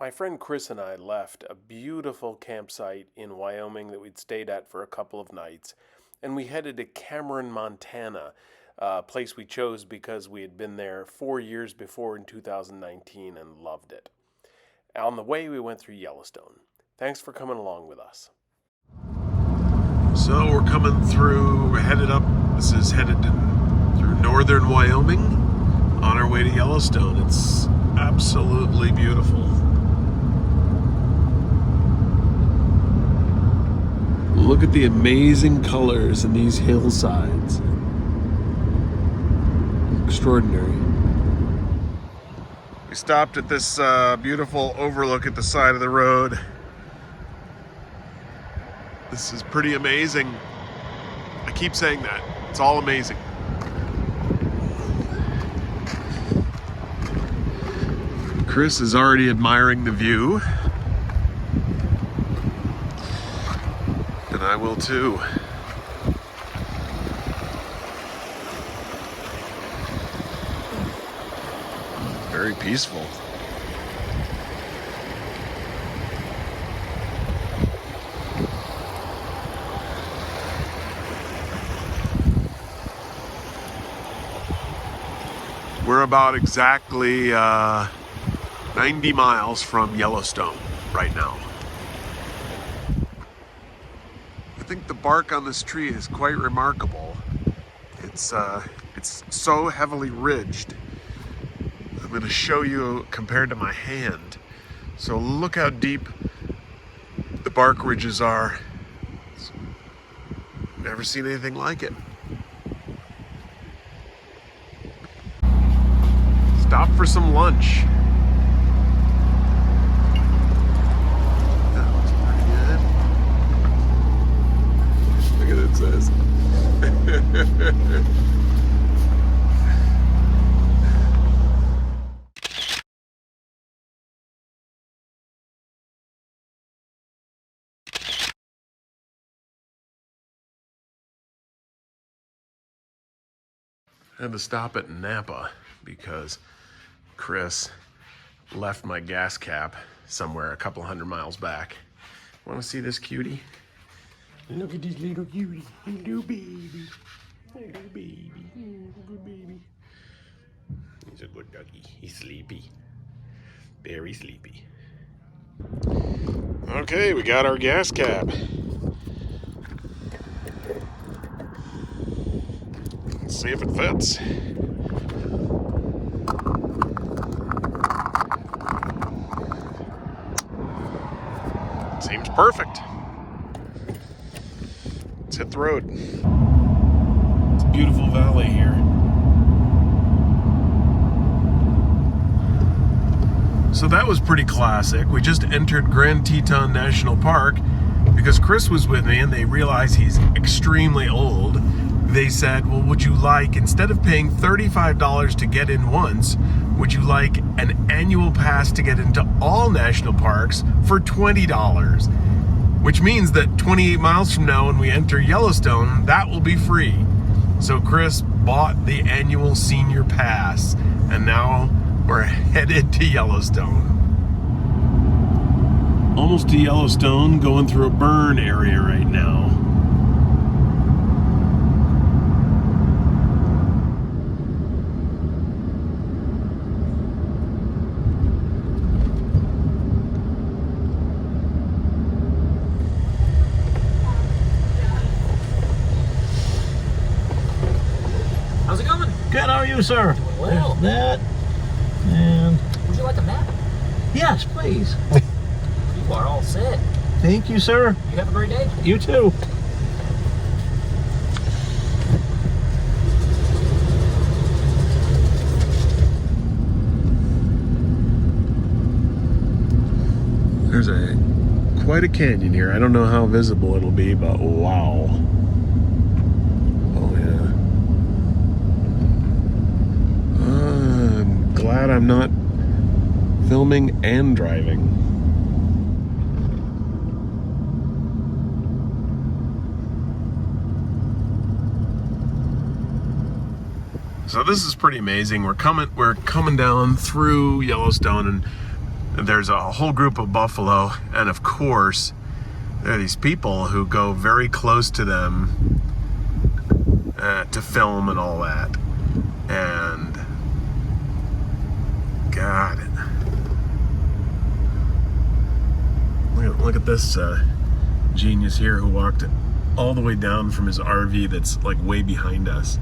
My friend Chris and I left a beautiful campsite in Wyoming that we'd stayed at for a couple of nights, and we headed to Cameron, Montana, a place we chose because we had been there 4 years before in 2019 and loved it. On the way, we went through Yellowstone. Thanks for coming along with us. So we're coming through, we're headed up, this is headed through northern Wyoming on our way to Yellowstone. It's absolutely beautiful. Look at the amazing colors in these hillsides. Extraordinary. We stopped at this beautiful overlook at the side of the road. This is pretty amazing. I keep saying that. It's all amazing. Chris is already admiring the view. And I will too. Very peaceful. We're about exactly 90 miles from Yellowstone right now. I think the bark on this tree is quite remarkable. It's so heavily ridged. I'm going to show you compared to my hand. So look how deep the bark ridges are. Never seen anything like it. Stop for some lunch. That looks pretty good. Look at what it says. I had to stop at Napa because Chris left my gas cap somewhere a couple hundred miles back. Want to see this cutie? Look at this little cutie, little baby, little baby, little baby. He's a good doggy. He's sleepy, very sleepy. Okay, we got our gas cap. Let's see if it fits. Seems perfect. Let's hit the road. It's a beautiful valley here. So that was pretty classic. We just entered Grand Teton National Park because Chris was with me and they realized he's extremely old. They said, well, would you like, instead of paying $35 to get in once, would you like an annual pass to get into all national parks for $20? Which means that 28 miles from now when we enter Yellowstone, that will be free. So Chris bought the annual senior pass, and now we're headed to Yellowstone. Almost to Yellowstone, going through a burn area right now. How's it going? Good, how are you, sir? Well. There's that. And Would you like a map? yes, please. You are all set. Thank you, sir. You have a great day. You too. There's quite a canyon here. I don't know how visible it'll be, but wow. Oh yeah. I'm glad I'm not filming and driving. So this is pretty amazing. We're coming down through Yellowstone, and there's a whole group of buffalo, and of course, there are these people who go very close to them to film and all that. And God, look at this genius here who walked all the way down from his RV that's like way behind us.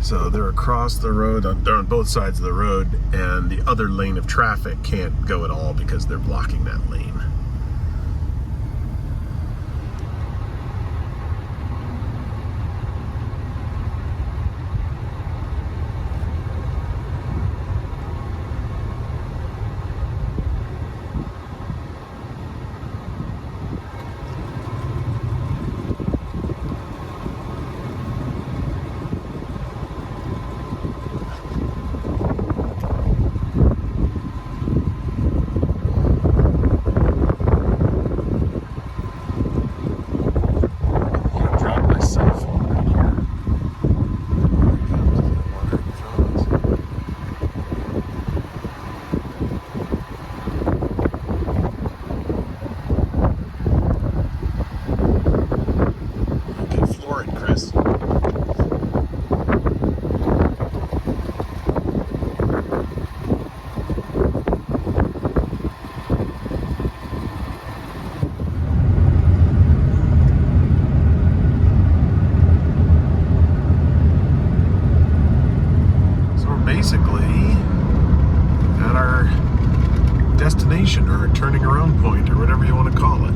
So they're across the road, they're on both sides of the road, and the other lane of traffic can't go at all because they're blocking that lane. Destination, or a turning around point, or whatever you want to call it.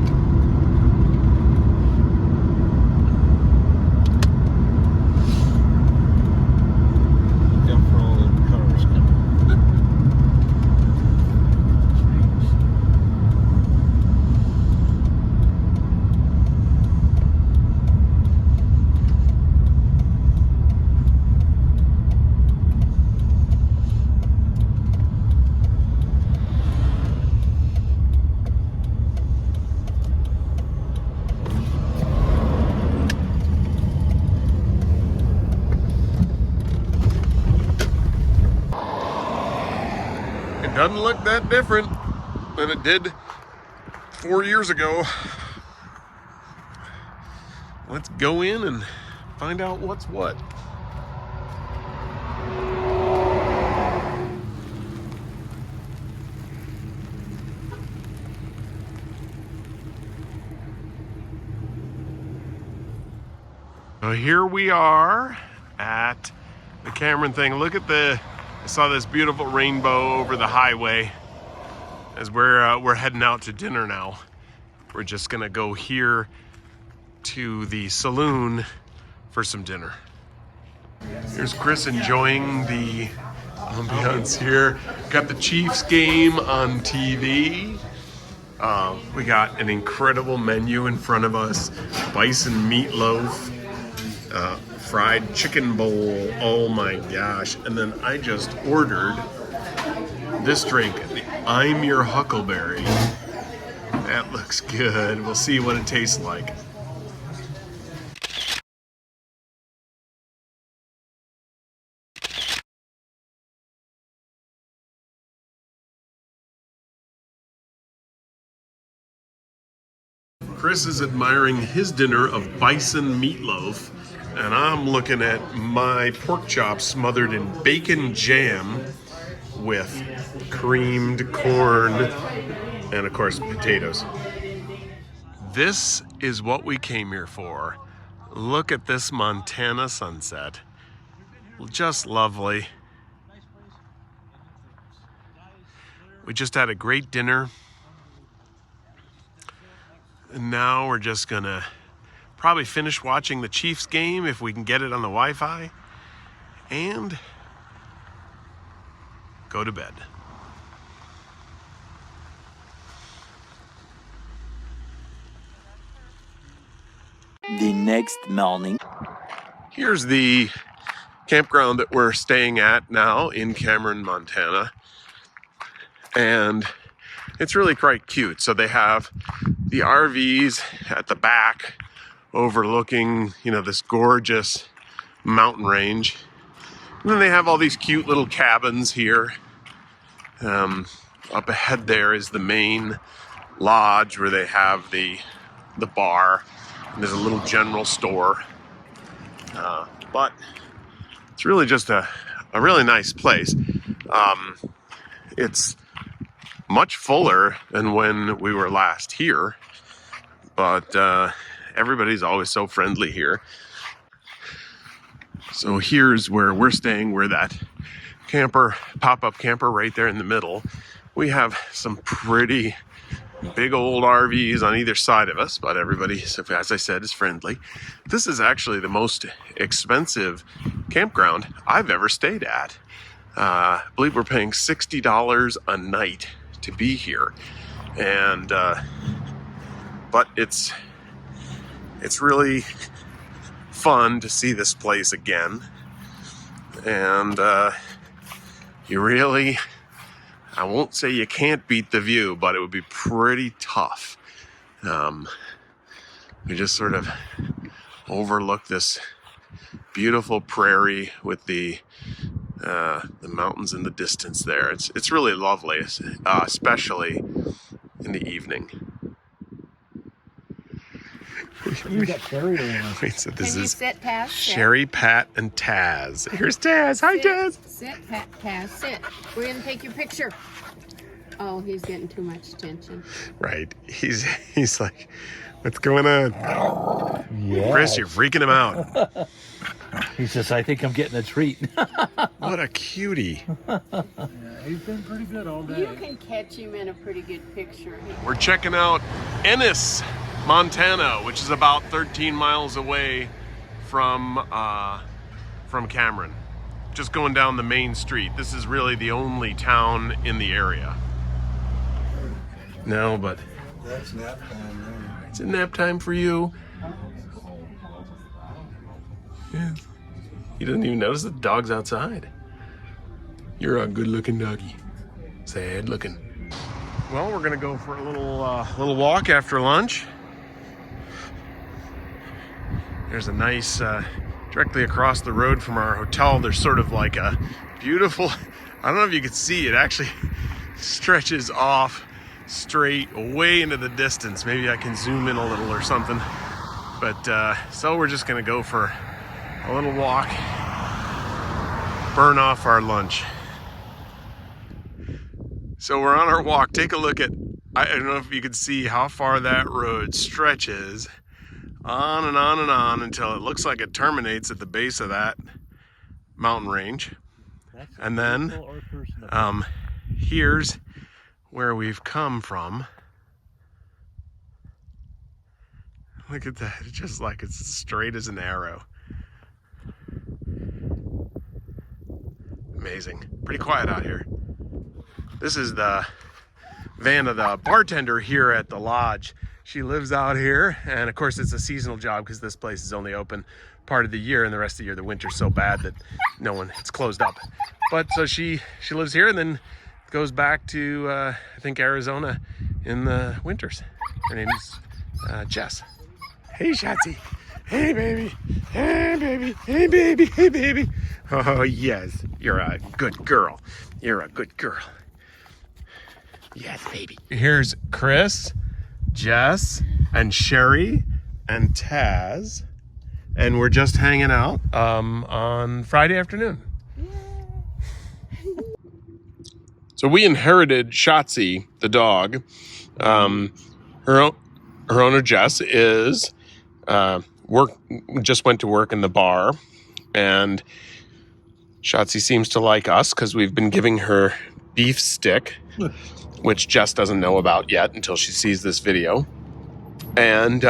It doesn't look that different than it did 4 years ago. Let's go in and find out what's what. So here we are at the Cameron thing. Look at I saw this beautiful rainbow over the highway as we're heading out to dinner now. We're just gonna go here to the saloon for some dinner. Here's Chris enjoying the ambiance here. Got the Chiefs game on TV. We got an incredible menu in front of us. Bison meatloaf, fried chicken bowl, oh my gosh. And then I just ordered this drink, the I'm Your Huckleberry. That looks good. We'll see what it tastes like. Chris is admiring his dinner of bison meatloaf, and I'm looking at my pork chops smothered in bacon jam with creamed corn and, of course, potatoes. This is what we came here for. Look at this Montana sunset. Just lovely. We just had a great dinner. And now we're just gonna probably finish watching the Chiefs game if we can get it on the Wi-Fi, and go to bed. The next morning. Here's the campground that we're staying at now in Cameron, Montana. And it's really quite cute. So they have the RVs at the back overlooking, this gorgeous mountain range. And then they have all these cute little cabins here. Up ahead there is the main lodge where they have the bar. And there's a little general store. But it's really just a really nice place. It's much fuller than when we were last here, but everybody's always so friendly here. So here's where we're staying. We're that camper, pop-up camper right there in the middle. We have some pretty big old RVs on either side of us, but everybody, as I said, is friendly. This is actually the most expensive campground I've ever stayed at. I believe we're paying $60 a night to be here, and but it's really fun to see this place again, and you really, I won't say you can't beat the view, but it would be pretty tough. We just sort of overlook this beautiful prairie with the mountains in the distance there. It's really lovely, especially in the evening. You got Sherry around. Wait, so this Can you is sit, Taz? Sit. Sherry, Pat, and Taz. Here's Taz. Hi, Taz. Sit, Pat, Taz, sit. We're gonna take your picture. Oh, he's getting too much attention. Right. He's like, what's going on? Yeah. Chris, you're freaking him out. He says, I think I'm getting a treat. What a cutie. He's been pretty good all You can catch him in a pretty good picture. We're checking out Ennis, Montana, which is about 13 miles away from Cameron. Just going down the main street. This is really the only town in the area. No, but That's nap time, man. it's a nap time for you. Yeah. He doesn't even notice the dog's outside. You're a good-looking doggy. Sad looking. Well, we're gonna go for a little walk after lunch. There's a nice, directly across the road from our hotel, there's sort of like a beautiful, I don't know if you can see, it actually stretches off straight way into the distance. Maybe I can zoom in a little or something. But so we're just gonna go for a little walk, burn off our lunch. So we're on our walk. Take a look at, I don't know if you can see how far that road stretches on and on and on until it looks like it terminates at the base of that mountain range. And then here's where we've come from. Look at that, it's just like it's straight as an arrow. Amazing. Pretty quiet out here. This is the van of the bartender here at the lodge. She lives out here, and of course it's a seasonal job because this place is only open part of the year, and the rest of the year the winter's so bad that it's closed up. But so she lives here and then goes back to I think Arizona in the winters. Her name is Jess. Hey Shotzi. Hey baby. Hey baby. Hey baby. Hey baby. Oh yes, you're a good girl. You're a good girl. Yes, baby. Here's Chris, Jess, and Sherry, and Taz, and we're just hanging out on Friday afternoon. So we inherited Shotzi, the dog. Her owner Jess is just went to work in the bar, and Shotzi seems to like us because we've been giving her beef stick, which Jess doesn't know about yet until she sees this video. And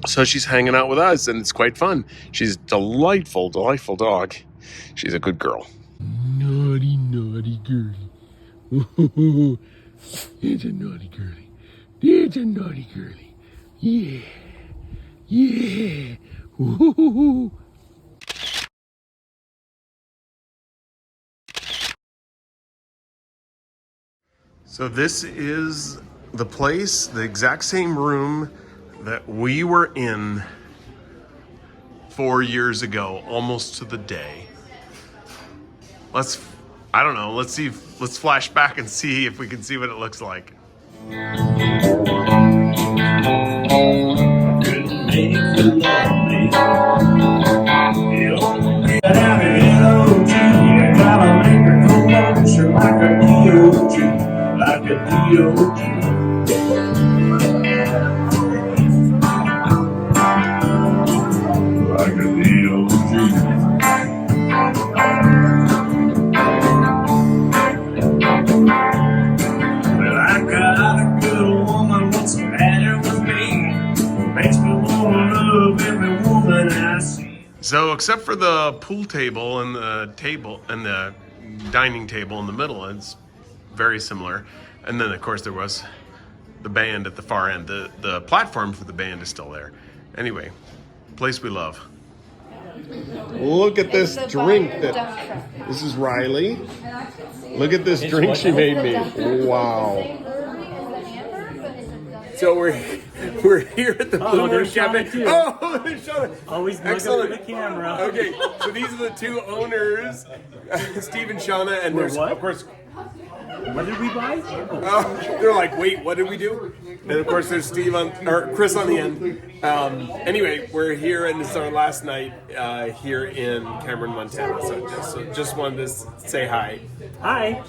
so she's hanging out with us, and it's quite fun. She's a delightful dog. She's a good girl. Naughty girlie. It's a naughty girlie. It's a naughty girlie. Yeah. Yeah. Woo-hoo-hoo. So this is the place, the exact same room that we were in 4 years ago, almost to the day. I don't know, let's flash back and see if we can see what it looks like. So except for the pool table and the dining table in the middle, it's very similar. And then of course there was the band at the far end. The platform for the band is still there. Anyway, place we love. Look at this drink this is Riley. Look at this drink she made me. Wow. So we're here at the Blue Moon Cafe. Oh, there's Shauna. Always look excellent. at the camera. Okay, so these are the two owners, Steve and Shauna, and there's what? of course. What did we buy? They're like, wait, what did we do? And of course, there's Chris on the end. Anyway, we're here, and it's our last night here in Cameron, Montana. So just wanted to say hi. Hi.